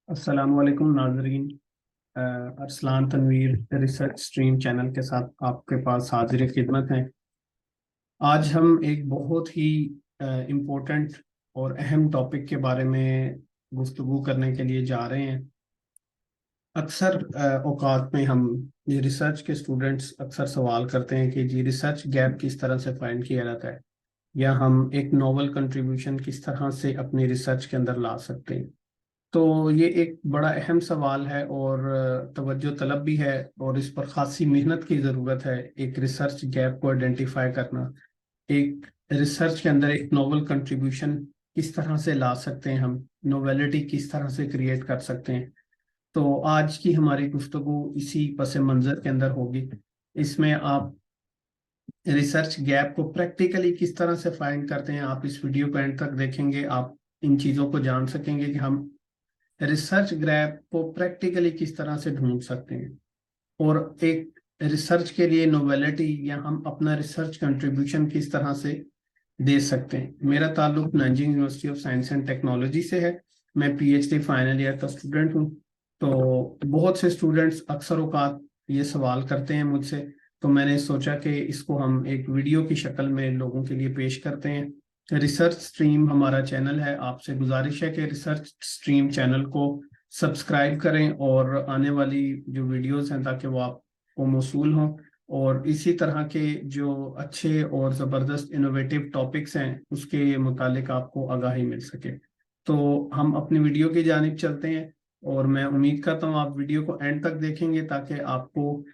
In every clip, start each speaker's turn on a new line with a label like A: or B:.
A: अस्सलामुअलैकुम नाजरीन। Arsalan Tanveer research stream channel के साथ आपके पास हाजिर खिदमत है। आज हम एक बहुत ही इम्पोर्टेंट और अहम टॉपिक के बारे में गुफ्तगू करने के लिए जा रहे हैं। अक्सर औकात में हम ये रिसर्च के स्टूडेंट्स अक्सर सवाल करते हैं कि जी रिसर्च गैप किस तरह से फाइंड किया जाता है, या हम एक नोवेल कंट्रीब्यूशन किस तरह से अपनी रिसर्च के अंदर ला सकते हैं। तो ये एक बड़ा अहम सवाल है और तवज्जो तलब भी है, और इस पर खासी मेहनत की ज़रूरत है। एक रिसर्च गैप को आइडेंटिफाई करना, एक रिसर्च के अंदर एक नोवेल कंट्रीब्यूशन किस तरह से ला सकते हैं, हम नोवेलिटी किस तरह से क्रिएट कर सकते हैं। तो आज की हमारी गुफ्तगू इसी पस मंज़र के अंदर होगी। इसमें आप रिसर्च गैप को प्रैक्टिकली किस तरह से फाइंड करते हैं, आप इस वीडियो को एंड तक देखेंगे। आप इन चीज़ों को जान सकेंगे कि हम रिसर्च गैप को प्रैक्टिकली किस तरह से ढूंढ सकते हैं, और एक रिसर्च के लिए नोवेलिटी या हम अपना रिसर्च कंट्रीब्यूशन किस तरह से दे सकते हैं। मेरा ताल्लुक Nanjing university of science and technology से है। मैं पीएचडी फाइनल ईयर का स्टूडेंट हूँ। तो बहुत से स्टूडेंट्स अक्सर औकात ये सवाल करते हैं मुझसे, तो मैंने सोचा कि इसको हम एक वीडियो की शक्ल में लोगों के लिए पेश करते हैं। रिसर्च स्ट्रीम हमारा चैनल है। आपसे गुजारिश है कि रिसर्च स्ट्रीम चैनल को सब्सक्राइब करें और आने वाली जो वीडियोस हैं ताकि वो आपको मौसूल हों, और इसी तरह के जो अच्छे और ज़बरदस्त इनोवेटिव टॉपिक्स हैं उसके मुतालिक आपको आगाही मिल सके। तो हम अपनी वीडियो की जानिब चलते हैं, और मैं उम्मीद करता हूँ आप वीडियो को एंड तक देखेंगे ताकि आपको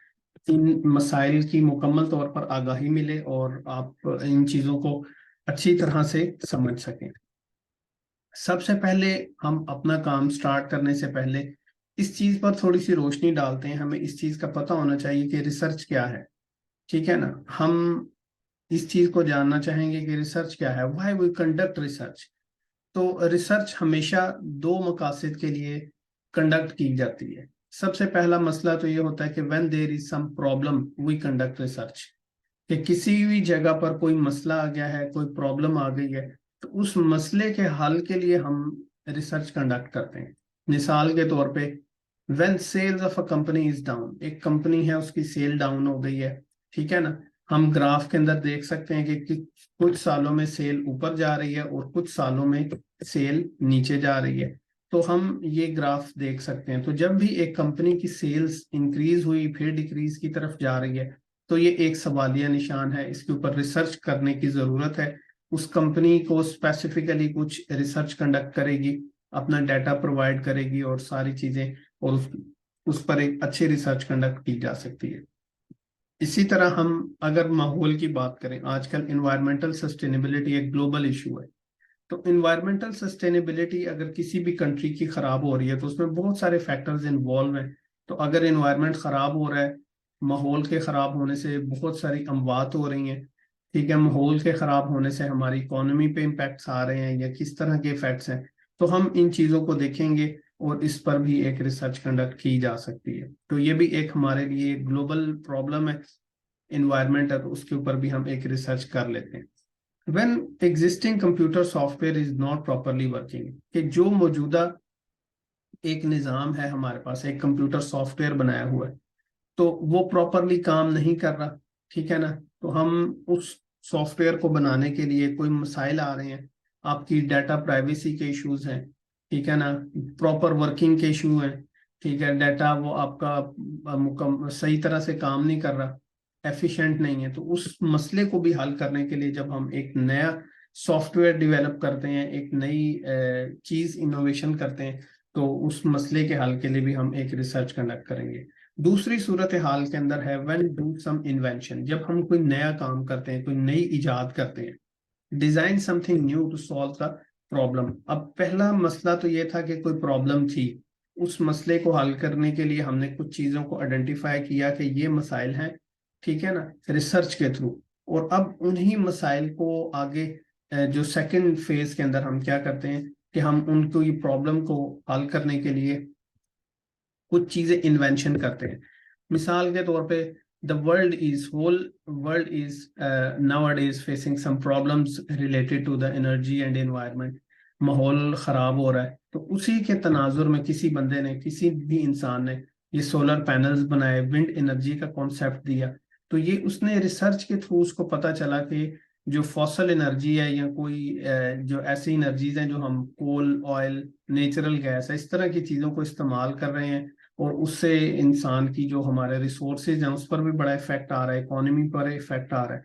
A: इन मसाइल की मुकम्मल तौर पर आगाही मिले और आप इन चीज़ों को अच्छी तरह से समझ सकें। सबसे पहले हम अपना काम स्टार्ट करने से पहले इस चीज़ पर थोड़ी सी रोशनी डालते हैं। हमें इस चीज़ का पता होना चाहिए कि रिसर्च क्या है। ठीक है ना। हम इस चीज़ को जानना चाहेंगे कि रिसर्च क्या है, व्हाई वी कंडक्ट रिसर्च। तो रिसर्च हमेशा दो मकासद के लिए कंडक्ट की जाती है। सबसे पहला मसला तो ये होता है कि when there is some problem we conduct research, कि किसी भी जगह पर कोई मसला आ गया है, कोई प्रॉब्लम आ गई है, तो उस मसले के हल के लिए हम रिसर्च कंडक्ट करते हैं। मिसाल के तौर पे when sales of a company is down, एक कंपनी है उसकी सेल डाउन हो गई है, ठीक है ना। हम ग्राफ के अंदर देख सकते हैं कि कुछ सालों में सेल ऊपर जा रही है और कुछ सालों में सेल नीचे जा रही है। तो हम ये ग्राफ देख सकते हैं। तो जब भी एक कंपनी की सेल्स इंक्रीज हुई फिर डिक्रीज की तरफ जा रही है, तो ये एक सवालिया निशान है। इसके ऊपर रिसर्च करने की जरूरत है। उस कंपनी को स्पेसिफिकली कुछ रिसर्च कंडक्ट करेगी, अपना डाटा प्रोवाइड करेगी और सारी चीजें, और उस पर एक अच्छी रिसर्च कंडक्ट की जा सकती है। इसी तरह हम अगर माहौल की बात करें, आजकल इन्वायरमेंटल सस्टेनेबिलिटी एक ग्लोबल इशू है। तो इन्वायरमेंटल सस्टेनेबिलिटी अगर किसी भी कंट्री की खराब हो रही है तो उसमें बहुत सारे फैक्टर्स इन्वॉल्व हैं। तो अगर इन्वायरमेंट खराब हो रहा है, माहौल के खराब होने से बहुत सारी अमवात हो रही हैं। ठीक है, माहौल के खराब होने से हमारी इकोनॉमी पे इम्पैक्ट्स आ रहे हैं या किस तरह के इफेक्ट्स हैं, तो हम इन चीज़ों को देखेंगे और इस पर भी एक रिसर्च कंडक्ट की जा सकती है। तो ये भी एक हमारे लिए ग्लोबल प्रॉब्लम है इन्वायरमेंट है, तो उसके ऊपर भी हम एक रिसर्च कर लेते हैं। When existing computer software is not properly working, कि जो मौजूदा एक निज़ाम है, हमारे पास एक कंप्यूटर सॉफ्टवेयर बनाया हुआ है, तो वो प्रॉपरली काम नहीं कर रहा। ठीक है ना। तो हम उस सॉफ्टवेयर को बनाने के लिए कोई मसाइल आ रहे हैं, आपकी डाटा प्राइवेसी के इश्यूज हैं, ठीक है ना, प्रॉपर वर्किंग के इशू हैं, ठीक है, डाटा वो आपका सही तरह से काम नहीं कर रहा, एफिशिएंट नहीं है। तो उस मसले को भी हल करने के लिए जब हम एक नया सॉफ्टवेयर डेवलप करते हैं, एक नई चीज इनोवेशन करते हैं, तो उस मसले के हल के लिए भी हम एक रिसर्च कंडक्ट करेंगे। दूसरी सूरत हाल के अंदर है व्हेन डू सम इन्वेंशन, जब हम कोई नया काम करते हैं, कोई नई इजाद करते हैं, design something new to solve the problem. अब पहला मसला तो ये था कि कोई प्रॉब्लम थी, उस मसले को हल करने के लिए हमने कुछ चीजों को आइडेंटिफाई किया कि ये मसाइल हैं, ठीक है ना, रिसर्च के थ्रू। और अब उन्हीं मसाइल को आगे जो सेकंड फेज के अंदर हम क्या करते हैं कि हम उनको ये प्रॉब्लम को हल करने के लिए कुछ चीजें इन्वेंशन करते हैं। मिसाल के तौर पे the whole world is nowadays facing some problems related to the energy and environment. माहौल खराब हो रहा है, तो उसी के तनाजुर में किसी बंदे ने, किसी भी इंसान ने ये सोलर पैनल्स बनाए, विंड एनर्जी का कॉन्सेप्ट दिया। तो ये उसने रिसर्च के थ्रू उसको पता चला कि जो फॉसल एनर्जी है या कोई जो ऐसी एनर्जीज हैं जो हम कोल, ऑयल, नेचुरल गैस है, इस तरह की चीज़ों को इस्तेमाल कर रहे हैं, और उससे इंसान की जो हमारे रिसोर्सेज हैं उस पर भी बड़ा इफेक्ट आ रहा है, इकोनॉमी पर इफेक्ट आ रहा है।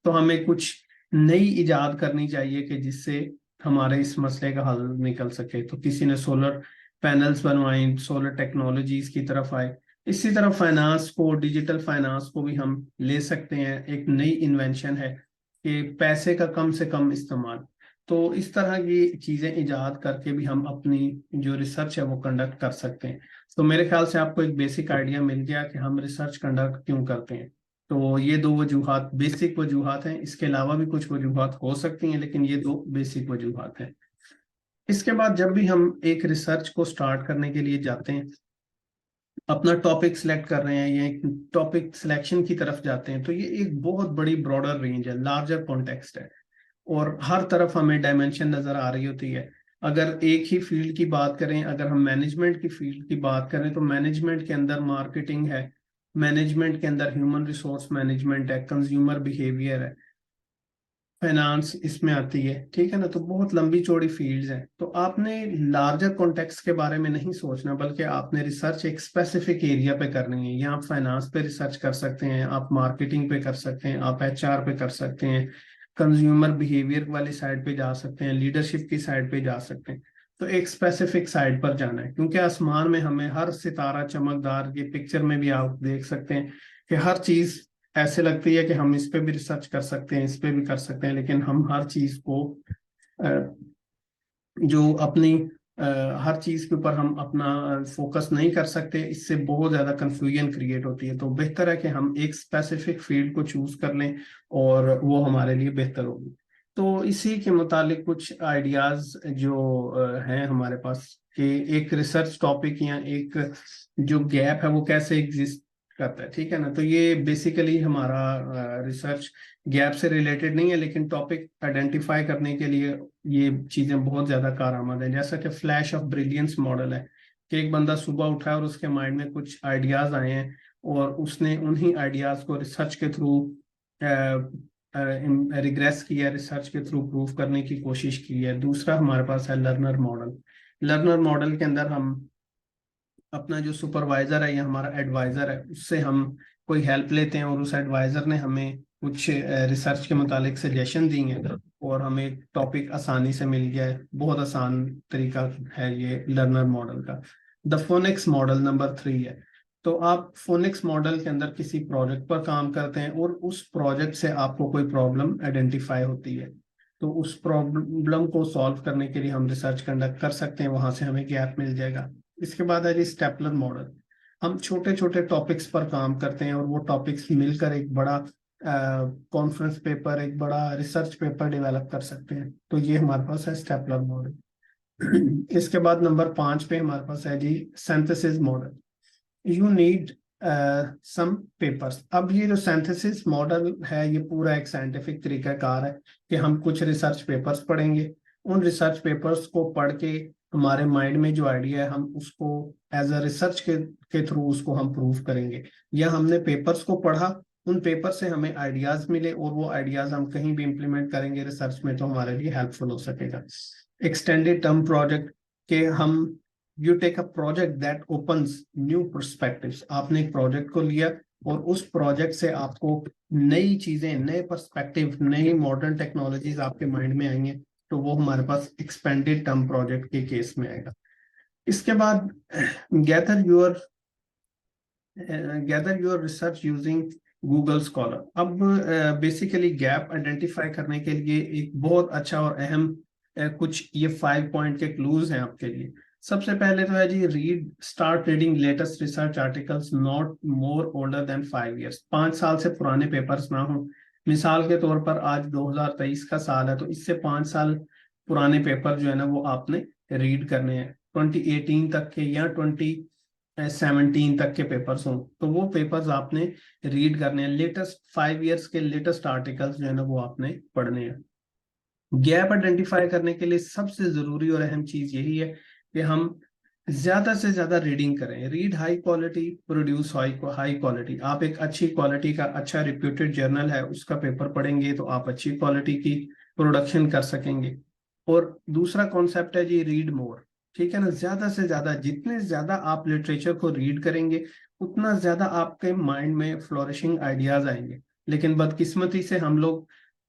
A: तो हमें कुछ नई इजाद करनी चाहिए कि जिससे हमारे इस मसले का हल निकल सके। तो किसी ने सोलर पैनल्स बनवाए, सोलर टेक्नोलॉजीज की तरफ आए। इसी तरह फाइनेंस को, डिजिटल फाइनेंस को भी हम ले सकते हैं, एक नई इन्वेंशन है कि पैसे का कम से कम इस्तेमाल। तो इस तरह की चीजें इजाद करके भी हम अपनी जो रिसर्च है वो कंडक्ट कर सकते हैं। तो मेरे ख्याल से आपको एक बेसिक आइडिया मिल गया कि हम रिसर्च कंडक्ट क्यों करते हैं। तो ये दो वजूहात, बेसिक वजूहात हैं, इसके अलावा भी कुछ वजूहात हो सकती हैं, लेकिन ये दो बेसिक वजूहात हैं। इसके बाद जब भी हम एक रिसर्च को स्टार्ट करने के लिए जाते हैं, अपना टॉपिक सिलेक्ट कर रहे हैं या एक टॉपिक सिलेक्शन की तरफ जाते हैं, तो ये एक बहुत बड़ी ब्रॉडर रेंज है, लार्जर कॉन्टेक्स्ट है, और हर तरफ हमें डायमेंशन नजर आ रही होती है। अगर एक ही फील्ड की बात करें, अगर हम मैनेजमेंट की फील्ड की बात करें, तो मैनेजमेंट के अंदर मार्केटिंग है, मैनेजमेंट के अंदर ह्यूमन रिसोर्स मैनेजमेंट है, कंज्यूमर बिहेवियर है, फाइनेंस इसमें आती है, ठीक है ना। तो बहुत लंबी चौड़ी फील्ड्स हैं। तो आपने लार्जर कॉन्टेक्स्ट के बारे में नहीं सोचना, बल्कि आपने रिसर्च एक स्पेसिफिक एरिया पे करनी है। या आप फाइनेंस पे रिसर्च कर सकते हैं, आप मार्केटिंग पे कर सकते हैं, आप एचआर पे कर सकते हैं, कंज्यूमर बिहेवियर वाली साइड पे जा सकते हैं, लीडरशिप की साइड पे जा सकते हैं। तो एक स्पेसिफिक साइड पर जाना है, क्योंकि आसमान में हमें हर सितारा चमकदार, ये पिक्चर में भी आप देख सकते हैं कि हर चीज ऐसे लगती है कि हम इस पे भी रिसर्च कर सकते हैं, इस पे भी कर सकते हैं, लेकिन हम हर चीज को अ, जो अपनी अ, हर चीज के ऊपर हम अपना फोकस नहीं कर सकते। इससे बहुत ज्यादा कंफ्यूजन क्रिएट होती है। तो बेहतर है कि हम एक स्पेसिफिक फील्ड को चूज कर लें, और वो हमारे लिए बेहतर होगी। तो इसी के मुतालिक कुछ आइडियाज जो हैं हमारे पास, कि एक रिसर्च टॉपिक या एक जो गैप है वो कैसे एग्जिस्ट करता है, ठीक है ना। तो ये बेसिकली हमारा रिसर्च गैप से रिलेटेड नहीं है, लेकिन टॉपिक आइडेंटिफाई करने के लिए ये चीजें बहुत ज्यादा कारआमद है। जैसा कि फ्लैश ऑफ ब्रिलियंस मॉडल है, कि एक बंदा सुबह उठा है और उसके माइंड में कुछ आइडियाज आए हैं, और उसने उन्हीं आइडियाज को रिसर्च के थ्रू रिग्रेस किया, रिसर्च के थ्रू प्रूव करने की कोशिश की है। दूसरा हमारे पास है लर्नर मॉडल। लर्नर मॉडल के अंदर हम अपना जो सुपरवाइजर है या हमारा एडवाइजर है, उससे हम कोई हेल्प लेते हैं, और उस एडवाइजर ने हमें कुछ रिसर्च के मुतालिक सजेशन दी हैं, और हमें टॉपिक आसानी से मिल गया है। बहुत आसान तरीका है ये लर्नर मॉडल का। द फोनिक्स मॉडल नंबर 3 है। तो आप फोनिक्स मॉडल के अंदर किसी प्रोजेक्ट पर काम करते हैं, और उस प्रोजेक्ट से आपको कोई प्रॉब्लम आइडेंटिफाई होती है, तो उस प्रॉब्लम को सॉल्व करने के लिए हम रिसर्च कंडक्ट कर सकते हैं, वहां से हमें गैप मिल जाएगा। इसके बाद है जी स्टेपलर मॉडल। हम छोटे छोटे टॉपिक्स पर काम करते हैं, और वो टॉपिक्स मिलकर एक बड़ा कॉन्फ्रेंस पेपर, एक बड़ा रिसर्च पेपर डेवलप कर सकते हैं। तो ये हमारे पास है स्टेपलर मॉडल। इसके बाद नंबर 5 पे हमारे पास है जी synthesis model. You need some papers. अब ये जो सिंथेसिस मॉडल है, ये पूरा एक साइंटिफिक तरीकाकार है कि हम कुछ रिसर्च पेपर्स पढ़ेंगे, उन रिसर्च पेपर्स को पढ़ के हमारे माइंड में जो आइडिया है हम उसको एज अ रिसर्च के थ्रू उसको हम प्रूव करेंगे। या हमने पेपर्स को पढ़ा, उन पेपर से हमें आइडियाज मिले, और वो आइडियाज हम कहीं भी इंप्लीमेंट करेंगे रिसर्च में, तो हमारे लिए हेल्पफुल हो सकेगा। एक्सटेंडेड टर्म प्रोजेक्ट के हम, you take a project that opens new perspectives. आपने एक प्रोजेक्ट को लिया, और उस प्रोजेक्ट से आपको नई चीजें, नए पर्सपेक्टिव, नई मॉडर्न टेक्नोलॉजीज आपके माइंड में आएंगे, तो वो हमारे पास एक्सपेंडेड टर्म प्रोजेक्ट के केस में आएगा। इसके बाद gather your gather your research using Google scholar. अब बेसिकली गैप आइडेंटिफाई करने के लिए एक बहुत अच्छा और अहम कुछ ये 5 पॉइंट के क्लूज हैं आपके लिए। सबसे पहले तो है जी, start reading latest research articles not more older than 5 years। 5 साल से पुराने पेपर्स ना हो। मिसाल के तौर पर आज 2023 का साल है, तो इससे 5 साल पुराने पेपर जो है ना वो आपने रीड करने हैं। 2018 तक के या 2017 तक के पेपर्स हों, तो वो पेपर्स आपने रीड करने हैं। लेटेस्ट 5 years के लेटेस्ट आर्टिकल्स जो है ना वो आपने पढ़ने हैं। गैप आइडेंटिफाई करने के लिए सबसे जरूरी और अहम चीज यही है कि हम ज्यादा से ज्यादा रीडिंग करें। Read high quality, produce high high quality. आप एक अच्छी क्वालिटी का अच्छा रिप्यूटेड जर्नल है उसका पेपर पढ़ेंगे तो आप अच्छी क्वालिटी की प्रोडक्शन कर सकेंगे। और दूसरा कॉन्सेप्ट है जी रीड मोर। ठीक है ना, ज्यादा से ज्यादा, जितने ज्यादा आप लिटरेचर को रीड करेंगे उतना ज्यादा आपके माइंड में फ्लोरिशिंग आइडियाज आएंगे। लेकिन बदकिस्मती से हम लोग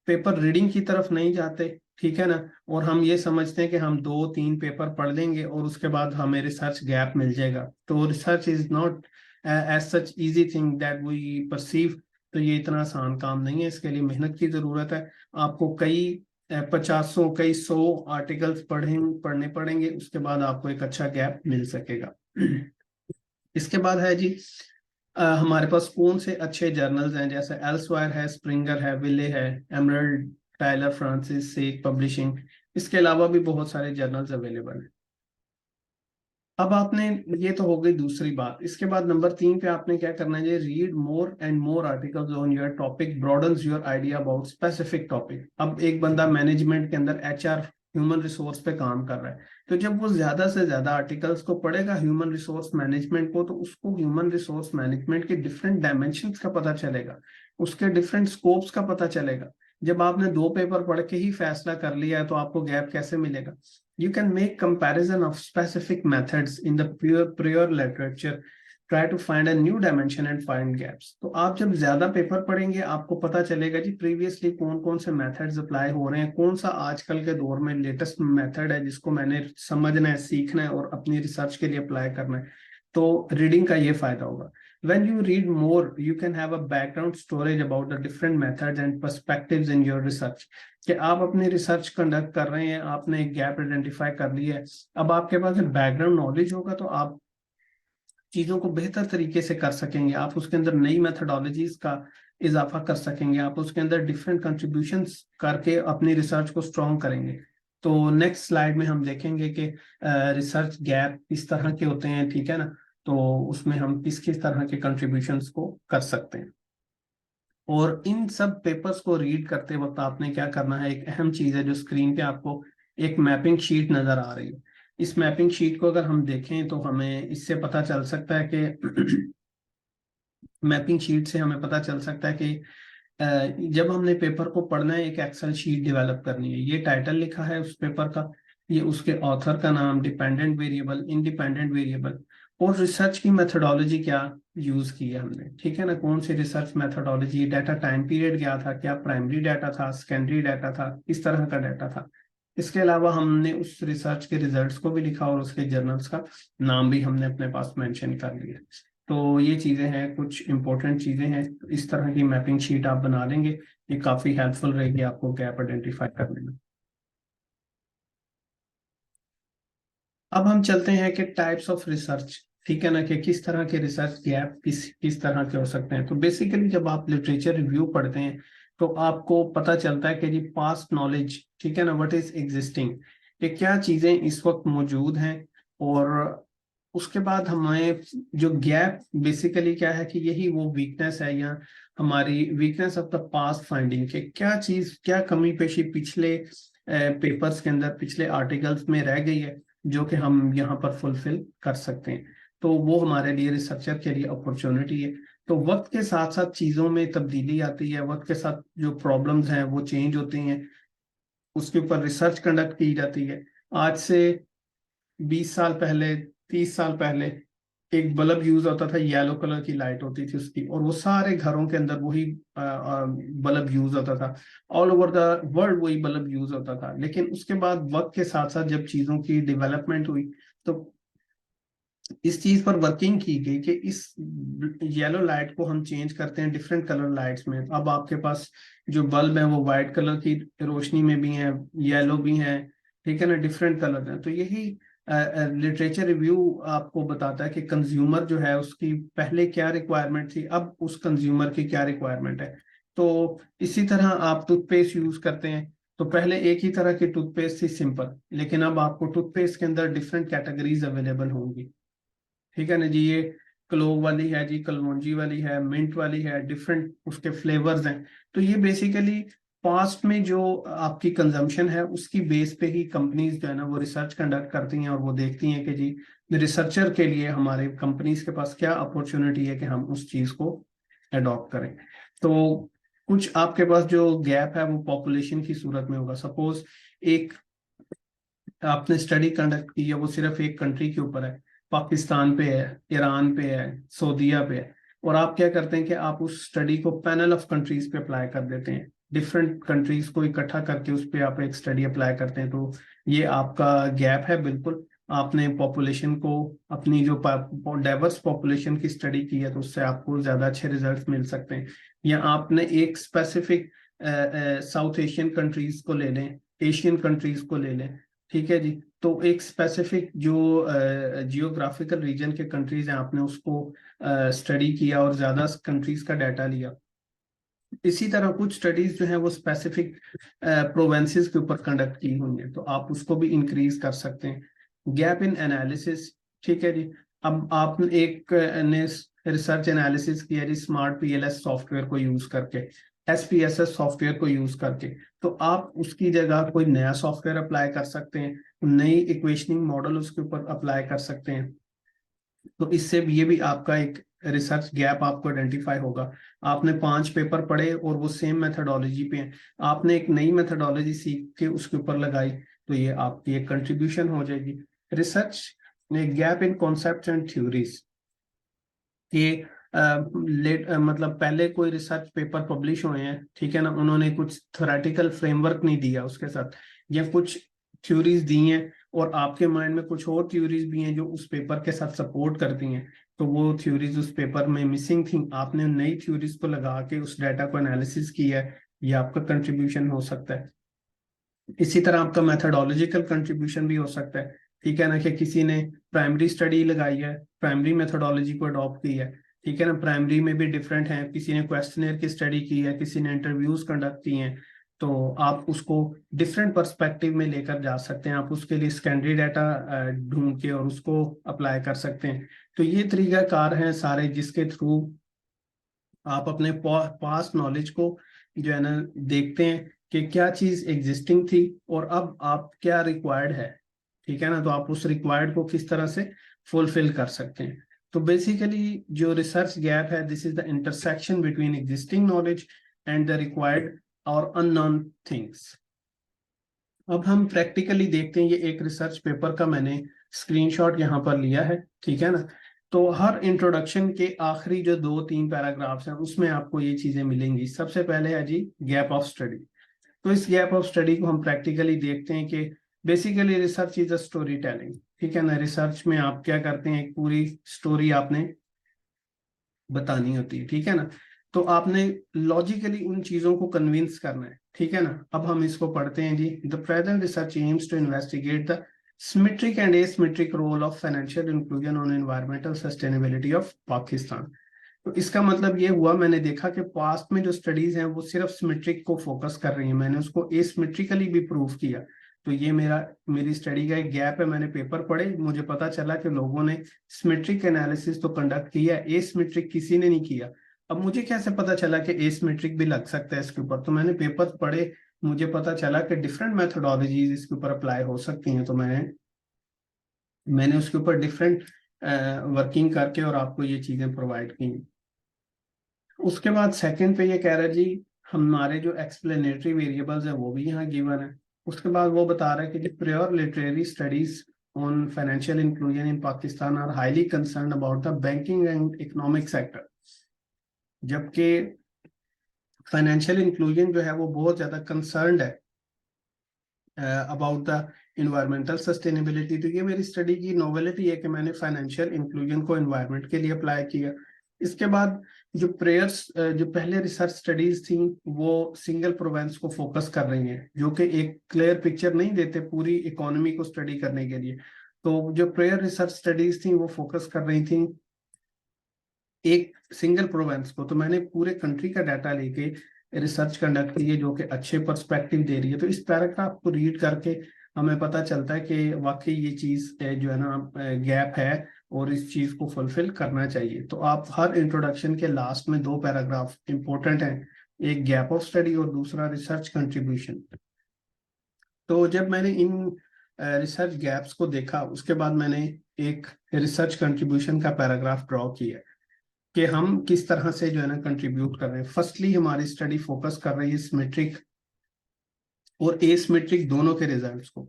A: पेपर रीडिंग की तरफ नहीं जाते, ठीक है ना, और हम ये समझते हैं कि हम 2-3 पेपर पढ़ लेंगे और उसके बाद हमें रिसर्च गैप मिल जाएगा। तो research is not as such easy thing that we perceive. तो ये इतना आसान काम नहीं है, इसके लिए मेहनत की जरूरत है। आपको कई 50 कई 100 आर्टिकल्स पढ़ने पड़ेंगे, उसके बाद आपको एक अच्छा गैप मिल सकेगा। इसके बाद है जी हमारे पास कौन से अच्छे जर्नल्स हैं, जैसे एल्सवायर है, स्प्रिंगर है, विले है, एमरल्ड, टाइलर फ्रांसिस, सेक पब्लिशिंग। इसके अलावा भी बहुत सारे जर्नल्स अवेलेबल हैं। अब आपने, ये तो हो गई दूसरी बात। इसके बाद नंबर 3 पे आपने क्या करना है, read more and more articles on your topic, broadens your idea about specific topic. अब एक बंदा मैनेजमेंट के अंदर एचआर, ह्यूमन रिसोर्स पे काम कर रहा है, तो जब वो ज्यादा से ज्यादा आर्टिकल्स को पढ़ेगा ह्यूमन रिसोर्स मैनेजमेंट को, तो उसको ह्यूमन रिसोर्स मैनेजमेंट के डिफरेंट डायमेंशंस का पता चलेगा, उसके डिफरेंट स्कोप्स का पता चलेगा। जब आपने 2 पेपर पढ़ के ही फैसला कर लिया है तो आपको गैप कैसे मिलेगा? You can make comparison of specific methods in the prior literature, try to find a new dimension and find gaps। तो आप जब ज्यादा पेपर पढ़ेंगे आपको पता चलेगा जी प्रीवियसली कौन कौन से मेथड्स अप्लाई हो रहे हैं, कौन सा आजकल के दौर में लेटेस्ट मेथड है जिसको मैंने समझना है, सीखना है और अपनी रिसर्च के लिए अप्लाई करना है। तो रीडिंग का ये फायदा होगा। When you read more, you can have a background storage about the different methods and perspectives in your research। कि आप अपनी रिसर्च कंडक्ट कर रहे हैं, आपने एक गैप आइडेंटिफाई कर लिया है, अब आपके पास बैकग्राउंड नॉलेज होगा तो आप चीजों को बेहतर तरीके से कर सकेंगे। आप उसके अंदर नई मेथडोलॉजीज का इजाफा कर सकेंगे, आप उसके अंदर डिफरेंट कंट्रीब्यूशंस करके अपनी रिसर्च को स्ट्रॉन्ग करेंगे। तो नेक्स्ट स्लाइड में हम देखेंगे कि रिसर्च गैप किस तरह के होते हैं, ठीक है ना, तो उसमें हम किस किस तरह के कंट्रीब्यूशंस को कर सकते हैं। और इन सब पेपर्स को रीड करते वक्त आपने क्या करना है, एक अहम चीज है जो स्क्रीन पे आपको एक मैपिंग शीट नजर आ रही है। इस मैपिंग शीट को अगर हम देखें तो हमें इससे पता चल सकता है कि मैपिंग शीट से हमें पता चल सकता है कि जब हमने पेपर को पढ़ना है, एक एक्सेल शीट डेवलप करनी है। ये टाइटल लिखा है उस पेपर का, ये उसके ऑथर का नाम, डिपेंडेंट वेरिएबल, इंडिपेंडेंट वेरिएबल, और रिसर्च की मेथोडोलॉजी क्या यूज की है हमने, ठीक है ना, कौन सी research methodology, data time period क्या था, क्या प्राइमरी डाटा था, सेकेंडरी डाटा था, किस तरह का डाटा था। इसके अलावा हमने उस रिसर्च के रिजल्ट्स को भी लिखा और उसके जर्नल्स का नाम भी हमने अपने पास मेंशन कर लिया। तो ये चीजें हैं, कुछ इंपॉर्टेंट चीजें हैं। तो इस तरह की मैपिंग शीट आप बना लेंगे, ये काफी हेल्पफुल रहेगी आपको गैप आइडेंटिफाई करने में। अब हम चलते हैं कि टाइप्स ऑफ रिसर्च, ठीक है ना, कि किस तरह के रिसर्च गैप किस किस तरह के हो सकते हैं। तो बेसिकली जब आप लिटरेचर रिव्यू पढ़ते हैं तो आपको पता चलता है कि जी पास्ट नॉलेज, ठीक है ना, व्हाट इज एग्जिस्टिंग, कि क्या चीजें इस वक्त मौजूद हैं। और उसके बाद हमें जो गैप बेसिकली क्या है कि यही वो वीकनेस है, या हमारी weakness of the past finding, कि क्या चीज, क्या कमी पेशी पिछले पेपर्स के अंदर, पिछले आर्टिकल्स में रह गई है जो कि हम यहाँ पर फुलफिल कर सकते हैं। तो वो हमारे लिए रिसर्चर के लिए अपॉर्चुनिटी है। तो वक्त के साथ साथ चीजों में तब्दीली आती है, वक्त के साथ जो प्रॉब्लम्स हैं वो चेंज होती हैं, उसके ऊपर रिसर्च कंडक्ट की जाती है। आज से 20 साल पहले, 30 साल पहले एक बल्ब यूज होता था, येलो कलर की लाइट होती थी उसकी, और वो सारे घरों के अंदर वही बल्ब यूज होता था, ऑल ओवर द वर्ल्ड वही बल्ब यूज होता था। लेकिन उसके बाद वक्त के साथ साथ जब चीजों की डेवलपमेंट हुई तो इस चीज पर वर्किंग की गई कि इस येलो लाइट को हम चेंज करते हैं डिफरेंट कलर लाइट्स में। अब आपके पास जो बल्ब है वो व्हाइट कलर की रोशनी में भी है, येलो भी है, ठीक है ना, डिफरेंट कलर हैं। तो यही लिटरेचर रिव्यू आपको बताता है कि कंज्यूमर जो है उसकी पहले क्या रिक्वायरमेंट थी, अब उस कंज्यूमर की क्या रिक्वायरमेंट है। तो इसी तरह आप टूथपेस्ट यूज करते हैं, तो पहले एक ही तरह की टूथपेस्ट थी, सिंपल, लेकिन अब आपको टूथपेस्ट के अंदर डिफरेंट कैटेगरीज अवेलेबल होंगी, ठीक है ना जी। ये क्लोव वाली है जी, कलौंजी वाली है, मिंट वाली है, डिफरेंट उसके फ्लेवर्स हैं। तो ये बेसिकली पास्ट में जो आपकी कंजम्पशन है उसकी बेस पे ही कंपनीज जो है ना वो रिसर्च कंडक्ट करती हैं और वो देखती हैं कि जी रिसर्चर के लिए हमारे कंपनीज के पास क्या अपॉर्चुनिटी है कि हम उस चीज को अडॉप्ट करें। तो कुछ आपके पास जो गैप है वो पॉपुलेशन की सूरत में होगा। सपोज एक आपने स्टडी कंडक्ट की है, वो सिर्फ एक कंट्री के ऊपर है, पाकिस्तान पे है, ईरान पे है, सऊदीया पे है, और आप क्या करते हैं कि आप उस स्टडी को पैनल ऑफ कंट्रीज पे अप्लाई कर देते हैं, डिफरेंट कंट्रीज को इकट्ठा करके उस पर आप एक स्टडी अप्लाई करते हैं। तो ये आपका गैप है बिल्कुल। आपने पॉपुलेशन को, अपनी जो डाइवर्स पॉपुलेशन की स्टडी की है, तो उससे आपको ज्यादा अच्छे रिजल्ट मिल सकते हैं। या आपने एक स्पेसिफिक साउथ एशियन कंट्रीज को ले लें, एशियन कंट्रीज को ले लें, ठीक है जी। तो एक स्पेसिफिक जो जियोग्राफिकल रीजन के कंट्रीज हैं, आपने उसको स्टडी किया और ज्यादा कंट्रीज का डाटा लिया। इसी तरह कुछ स्टडीज जो है वो स्पेसिफिक प्रोवेंसेस के ऊपर कंडक्ट की हुई है, तो आप उसको भी इंक्रीज कर सकते हैं। गैप इन एनालिसिस, ठीक है जी। अब आपने एक ने रिसर्च एनालिसिस किया जी स्मार्ट पीएलएस सॉफ्टवेयर को यूज करके, एसपीएसएस सॉफ्टवेयर को यूज करके, तो आप उसकी जगह कोई नया सॉफ्टवेयर अप्लाई कर सकते हैं, नई इक्वेशनिंग मॉडल उसके ऊपर अप्लाई कर सकते हैं। तो इससे भी ये भी आपका एक रिसर्च गैप आपको आइडेंटिफाई होगा। आपने 5 पेपर पढ़े और वो सेम मेथोडोलॉजी पे हैं, आपने एक नई मेथोडोलॉजी सीख के उसके ऊपर लगाई, तो ये आपकी एक कंट्रीब्यूशन हो जाएगी। Research gap in concept and theories, ये मतलब पहले कोई रिसर्च पेपर पब्लिश हुए हैं, ठीक है ना, उन्होंने कुछ थ्योरेटिकल फ्रेमवर्क नहीं दिया उसके साथ, या कुछ थ्योरीज दी हैं और आपके माइंड में कुछ और थ्योरीज भी हैं जो उस पेपर के साथ सपोर्ट करती हैं, तो वो थ्योरीज उस पेपर में मिसिंग थी, आपने नई थ्योरीज को लगा के उस डाटा को एनालिसिस किया है, ये आपका कंट्रीब्यूशन हो सकता है। इसी तरह आपका मैथडोलॉजिकल कंट्रीब्यूशन भी हो सकता है, ठीक है ना, कि किसी ने प्राइमरी स्टडी लगाई है, प्राइमरी मेथोडोलॉजी को अडॉप्ट की है, ठीक है ना। प्राइमरी में भी डिफरेंट है, किसी ने क्वेश्चनर की स्टडी की है, किसी ने इंटरव्यूज कंडक्ट किए हैं, तो आप उसको डिफरेंट पर्सपेक्टिव में लेकर जा सकते हैं। आप उसके लिए सेकेंडरी डाटा ढूंढ के और उसको अप्लाई कर सकते हैं। तो ये तरीकाकार हैं सारे जिसके थ्रू आप अपने पास्ट नॉलेज को जो है ना देखते हैं कि क्या चीज एग्जिस्टिंग थी और अब आप क्या रिक्वायर्ड है, ठीक है ना, तो आप उस रिक्वायर्ड को किस तरह से फुलफिल कर सकते हैं। तो बेसिकली जो रिसर्च गैप है, this is the intersection between existing knowledge and the required और अननोन थिंग्स। अब हम प्रैक्टिकली देखते हैं, ये एक रिसर्च पेपर का मैंने स्क्रीनशॉट यहाँ पर लिया है, ठीक है ना। तो हर इंट्रोडक्शन के आखिरी जो 2-3 पैराग्राफ्स हैं उसमें आपको ये चीजें मिलेंगी। सबसे पहले है जी गैप ऑफ स्टडी। तो इस गैप ऑफ स्टडी को हम प्रैक्टिकली देखते हैं कि basically research is a story telling, ठीक है ना। रिसर्च में आप क्या करते हैं, एक पूरी स्टोरी आपने बतानी होती है, ठीक है ना। तो आपने लॉजिकली उन चीजों को कन्विंस करना है, ठीक है ना। अब हम इसको पढ़ते हैं जी। The present research aims to investigate the symmetric and asymmetric role of financial inclusion on environmental sustainability of Pakistan. तो इसका मतलब ये हुआ, मैंने देखा कि पास्ट में जो स्टडीज हैं वो सिर्फ सिमेट्रिक को फोकस कर रही हैं, मैंने उसको एसिमेट्रिकली भी प्रूव किया। तो ये मेरी स्टडी का एक गैप है। मैंने पेपर पढ़े, मुझे पता चला कि लोगों ने सिमेट्रिक एनालिसिस तो कंडक्ट किया, एसिमेट्रिक किसी ने नहीं किया। अब मुझे कैसे पता चला कि एसिमेट्रिक भी लग सकता है इसके ऊपर, तो मैंने पेपर पढ़े, मुझे पता चला कि डिफरेंट मेथोडोलॉजीज इसके ऊपर अप्लाई हो सकती हैं। तो मैंने उसके ऊपर डिफरेंट वर्किंग करके और आपको ये चीजें प्रोवाइड की। उसके बाद सेकंड पे ये कह रहा है जी हमारे जो एक्सप्लेनेटरी वेरिएबल्स है वो भी यहाँ गिवन है। उसके बाद वो बता रहा है कि जी prior literary studies on financial inclusion in Pakistan are highly concern about the banking and economic sector. जबकि फाइनेंशियल इंक्लूजन जो है वो बहुत ज्यादा कंसर्न्ड है अबाउट द इन्वायरमेंटल सस्टेनेबिलिटी। तो ये मेरी स्टडी की नोवेलिटी है कि मैंने फाइनेंशियल इंक्लूजन को इन्वायरमेंट के लिए अप्लाई किया। इसके बाद जो प्रेयर्स, जो पहले रिसर्च स्टडीज थी वो सिंगल प्रोवेंस को फोकस कर रही हैं, जो कि एक क्लियर पिक्चर नहीं देते पूरी इकोनॉमी को स्टडी करने के लिए। तो जो प्रेयर रिसर्च स्टडीज थी वो फोकस कर रही थी एक सिंगल प्रोवेंस को। तो मैंने पूरे कंट्री का डाटा लेके रिसर्च कंडक्ट की है जो कि अच्छे पर्सपेक्टिव दे रही है। तो इस पैराग्राफ को रीड करके हमें पता चलता है कि वाकई ये चीज जो है ना गैप है और इस चीज को फुलफिल करना चाहिए। तो आप हर इंट्रोडक्शन के लास्ट में 2 पैराग्राफ इंपॉर्टेंट हैं, एक गैप ऑफ स्टडी और दूसरा रिसर्च कंट्रीब्यूशन। तो जब मैंने इन रिसर्च गैप्स को देखा, उसके बाद मैंने एक रिसर्च कंट्रीब्यूशन का पैराग्राफ ड्रॉ किया कि हम किस तरह से जो है ना कंट्रीब्यूट कर रहे हैं। फर्स्टली हमारी स्टडी फोकस कर रही है सिमेट्रिक और एसिमेट्रिक दोनों के रिजल्ट्स को।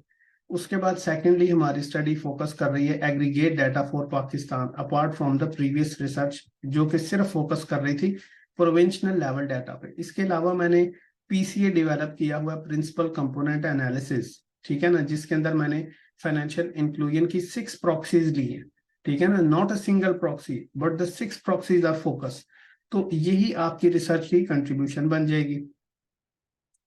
A: उसके बाद सेकेंडली हमारी स्टडी फोकस कर रही है aggregate data for Pakistan apart from the previous research, जो कि सिर्फ फोकस कर रही थी प्रोविंशनल लेवल डाटा पे। इसके अलावा मैंने पीसीए डेवलप किया हुआ प्रिंसिपल कंपोनेंट एनालिसिस, ठीक है ना, जिसके अंदर मैंने फाइनेंशियल इंक्लूजन की 6 प्रॉक्सीज ली है, ठीक है ना, not a single proxy but the 6 proxies are focus. तो यही आपकी रिसर्च की कंट्रीब्यूशन बन जाएगी।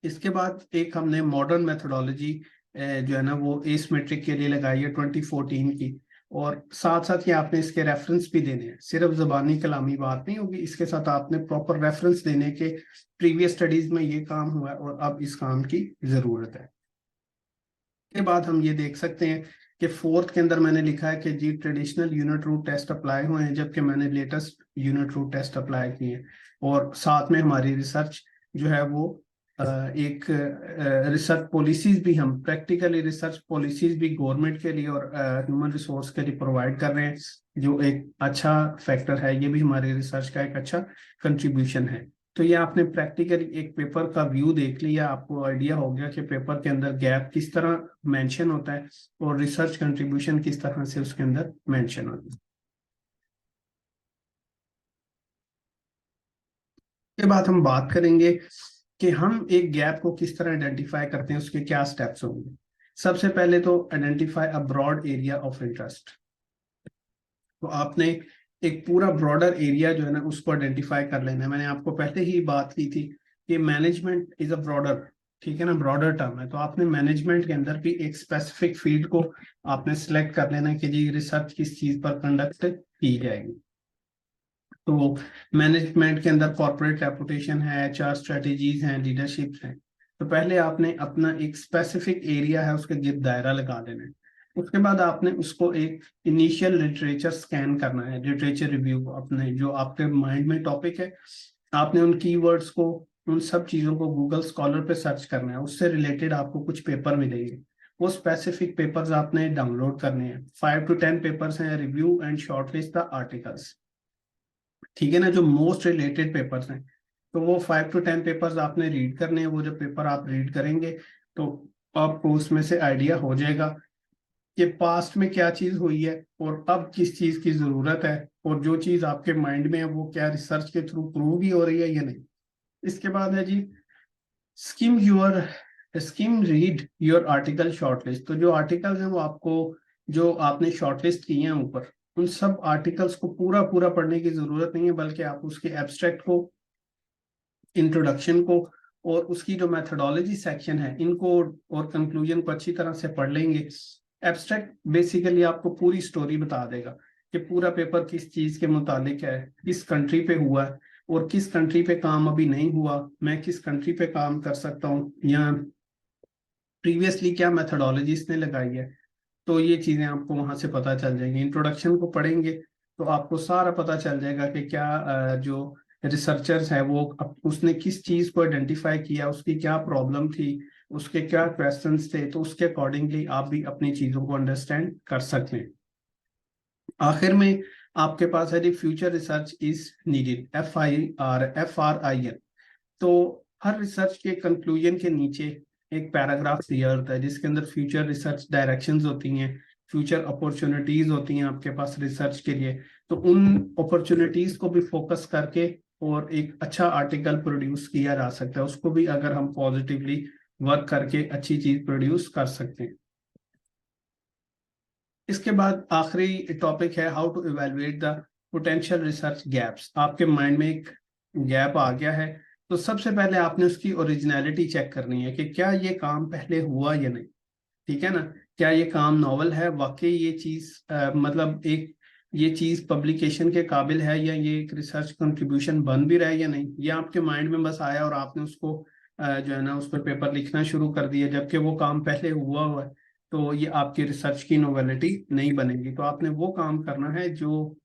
A: इसके बाद एक हमने मॉडर्न मेथोडोलॉजी जो है ना वो एसिमेट्रिक के लिए लगाई है 2014 की, और साथ साथ ये आपने इसके रेफरेंस भी देने हैं, सिर्फ जबानी कलामी बात नहीं होगी, इसके साथ आपने प्रॉपर रेफरेंस देने के प्रीवियस स्टडीज में ये काम हुआ है और अब इस काम की जरूरत है। के बाद हम ये देख सकते हैं कि फोर्थ के अंदर मैंने लिखा है कि जी traditional unit root test apply हुए हैं, जबकि मैंने latest unit root test apply किए हैं। और साथ में हमारी रिसर्च जो है वो एक रिसर्च पॉलिसीज भी, हम प्रैक्टिकली रिसर्च पॉलिसीज भी गवर्नमेंट के लिए और ह्यूमन रिसोर्स के लिए प्रोवाइड कर रहे हैं, जो एक अच्छा फैक्टर है। ये भी हमारी रिसर्च का एक अच्छा कंट्रीब्यूशन है। तो ये आपने प्रैक्टिकली एक पेपर का व्यू देख लिया, आपको आइडिया हो गया कि पेपर के अंदर गैप किस तरह मेंशन होता है और रिसर्च कंट्रीब्यूशन किस तरह से उसके अंदर मेंशन होता है। के बाद हम बात करेंगे कि हम एक गैप को किस तरह आइडेंटिफाई करते हैं, उसके क्या स्टेप्स होंगे। सबसे पहले तो identify a broad area of interest. तो आपने एक पूरा ब्रॉडर एरिया जो है ना उसको आइडेंटिफाई कर लेना है। मैंने आपको पहले ही बात की थी कि मैनेजमेंट इज अ ब्रॉडर, ठीक है ना, ब्रॉडर टर्म है। तो आपने मैनेजमेंट के अंदर भी एक स्पेसिफिक फील्ड को आपने सिलेक्ट कर लेना है कि जी रिसर्च किस चीज पर कंडक्ट की जाएगी। तो मैनेजमेंट के अंदर कॉर्पोरेट रेपुटेशन है, एचआर स्ट्रेटेजीज हैं, लीडरशिप है। तो पहले आपने अपना एक स्पेसिफिक एरिया है उसके गिर्द दायरा लगा देना है। उसके बाद आपने उसको एक इनिशियल लिटरेचर स्कैन करना है, लिटरेचर रिव्यू को, अपने जो आपके माइंड में टॉपिक है आपने उन कीवर्ड्स को, उन सब चीजों को गूगल स्कॉलर पे सर्च करना है। उससे रिलेटेड आपको कुछ पेपर मिलेंगे, वो स्पेसिफिक पेपर्स आपने डाउनलोड करने हैं। 5 to 10 पेपर्स हैं, review and shortlist the articles, ठीक है ना, जो मोस्ट रिलेटेड पेपर्स हैं। तो वो 5 to 10 पेपर्स आपने रीड करने हैं। वो जो पेपर आप रीड करेंगे तो आपको उसमें से आइडिया हो जाएगा कि पास्ट में क्या चीज हुई है और अब किस चीज की जरूरत है, और जो चीज आपके माइंड में है वो क्या रिसर्च के थ्रू प्रूव भी हो रही है या नहीं। इसके बाद है जी skim your skim read your article shortlist. तो जो आर्टिकल्स हैं वो आपको, जो आपने शॉर्टलिस्ट किए हैं ऊपर, उन सब आर्टिकल्स को पूरा पूरा पढ़ने की जरूरत नहीं है, बल्कि आप उसके एब्स्ट्रैक्ट को, इंट्रोडक्शन को और उसकी जो मेथोडोलॉजी सेक्शन है इनको और कंक्लूजन को अच्छी तरह से पढ़ लेंगे। एब्स्ट्रैक्ट बेसिकली आपको पूरी स्टोरी बता देगा कि पूरा पेपर किस चीज के मुतालिक है, किस कंट्री पे हुआ है और किस कंट्री पे काम अभी नहीं हुआ, मैं किस कंट्री पे काम कर सकता हूँ, या प्रीवियसली क्या मेथोडोलॉजी इसने लगाई है। तो ये चीजें आपको वहां से पता चल जाएंगी। इंट्रोडक्शन को पढ़ेंगे तो आपको सारा पता चल जाएगा कि क्या जो रिसर्चर्स है वो उसने किस चीज को आइडेंटिफाई किया, उसकी क्या प्रॉब्लम थी, उसके क्या क्वेश्चंस थे। तो उसके अकॉर्डिंगली आप भी अपनी चीजों को अंडरस्टैंड कर सकते हैं। आखिर में आपके पास है future research is needed, FIR, तो हर रिसर्च के कंक्लूजन के नीचे एक पैराग्राफ दिया होता है जिसके अंदर फ्यूचर रिसर्च डायरेक्शंस होती हैं, फ्यूचर अपॉर्चुनिटीज होती हैं आपके पास रिसर्च के लिए। तो उन अपॉर्चुनिटीज को भी फोकस करके और एक अच्छा आर्टिकल प्रोड्यूस किया जा सकता है, उसको भी अगर हम पॉजिटिवली वर्क करके अच्छी चीज प्रोड्यूस कर सकते हैं। इसके बाद आखिरी टॉपिक है how to evaluate the potential research gaps. आपके माइंड में एक गैप आ गया है, तो सबसे पहले आपने उसकी ओरिजिनलिटी चेक करनी है कि क्या ये काम पहले हुआ या नहीं, ठीक है ना, क्या ये काम नॉवल है, वाकई ये चीज मतलब एक ये चीज पब्लिकेशन के काबिल है, या ये एक रिसर्च कंट्रीब्यूशन बन भी रहा है या नहीं। ये आपके माइंड में बस आया और आपने उसको जो है ना उस पर पेपर लिखना शुरू कर दिया, जबकि वो काम पहले हुआ हुआ है। तो ये आपकी रिसर्च की नोवेलिटी नहीं बनेगी। तो आपने वो काम करना है जो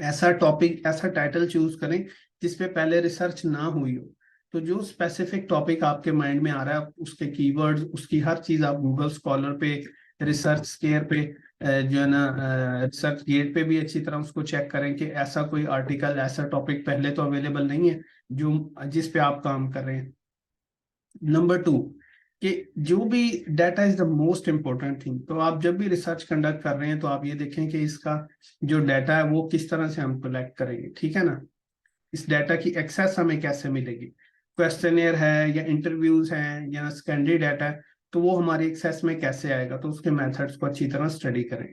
A: ऐसा टॉपिक, ऐसा टाइटल चूज करें जिसपे पहले रिसर्च ना हुई हो। तो जो स्पेसिफिक टॉपिक आपके माइंड में आ रहा है, उसके कीवर्ड्स, उसकी हर चीज आप गूगल स्कॉलर पे, रिसर्च स्केयर पे, जो है ना, रिसर्च गेट पे भी अच्छी तरह उसको चेक करें कि ऐसा कोई आर्टिकल, ऐसा टॉपिक पहले तो अवेलेबल नहीं है जो जिस पे आप काम कर रहे हैं। नंबर 2, कि जो भी data is the most important thing. तो आप जब भी रिसर्च कंडक्ट कर रहे हैं तो आप ये देखें कि इसका जो डाटा है वो किस तरह से हम कलेक्ट करेंगे, ठीक है ना। इस डाटा की एक्सेस हमें कैसे मिलेगी, क्वेश्चनियर है या इंटरव्यूज हैं या सेकेंडरी डाटा है, तो वो हमारी एक्सेस में कैसे आएगा, तो उसके मेथड्स को अच्छी तरह स्टडी करें।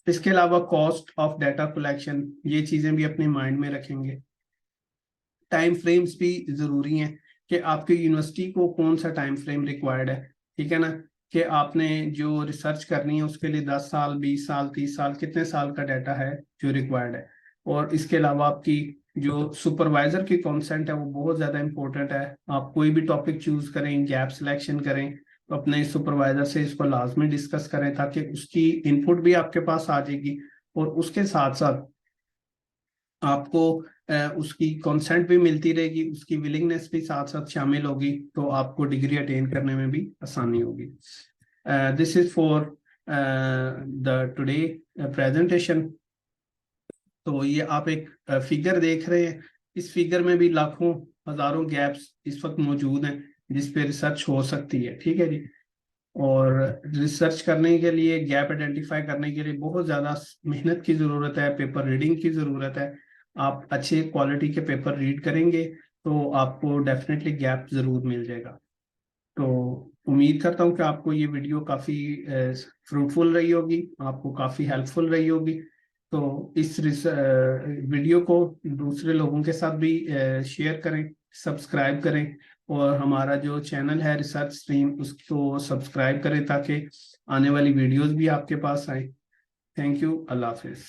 A: इसके अलावा कॉस्ट ऑफ डाटा कलेक्शन, ये चीजें भी अपने माइंड में रखेंगे। टाइम फ्रेम्स भी जरूरी हैं कि आपकी यूनिवर्सिटी को कौन सा टाइम फ्रेम रिक्वायर्ड है, ठीक है ना, कि आपने जो रिसर्च करनी है उसके लिए 10 साल, 20 साल, 30 साल, कितने साल का डाटा है जो रिक्वायर्ड है। और इसके अलावा आपकी जो सुपरवाइजर की कॉन्सेंट है वो बहुत ज़्यादा इंपॉर्टेंट है। आप कोई भी टॉपिक चूज करें, गैप सिलेक्शन करें, तो अपने सुपरवाइजर से इसको लाजमी डिस्कस करें ताकि उसकी इनपुट भी आपके पास आ जाएगी और उसके साथ साथ आपको उसकी कंसेंट भी मिलती रहेगी, उसकी विलिंगनेस भी साथ साथ शामिल होगी, तो आपको डिग्री अटेन करने में भी आसानी होगी। This is for the today presentation. तो ये आप एक फिगर देख रहे हैं, इस फिगर में भी लाखों हजारों गैप्स इस वक्त मौजूद हैं जिस पे रिसर्च हो सकती है, ठीक है जी। और रिसर्च करने के लिए, गैप आइडेंटिफाई करने के लिए बहुत ज़्यादा मेहनत की ज़रूरत है, पेपर रीडिंग की ज़रूरत है। आप अच्छे क्वालिटी के पेपर रीड करेंगे तो आपको डेफिनेटली गैप ज़रूर मिल जाएगा। तो उम्मीद करता हूँ कि आपको ये वीडियो काफ़ी फ्रूटफुल रही होगी, आपको काफ़ी हेल्पफुल रही होगी। तो इस वीडियो को दूसरे लोगों के साथ भी शेयर करें, सब्सक्राइब करें, और हमारा जो चैनल है रिसर्च स्ट्रीम उसको सब्सक्राइब करें ताकि आने वाली वीडियोस भी आपके पास आए। Thank you, Allah Hafiz.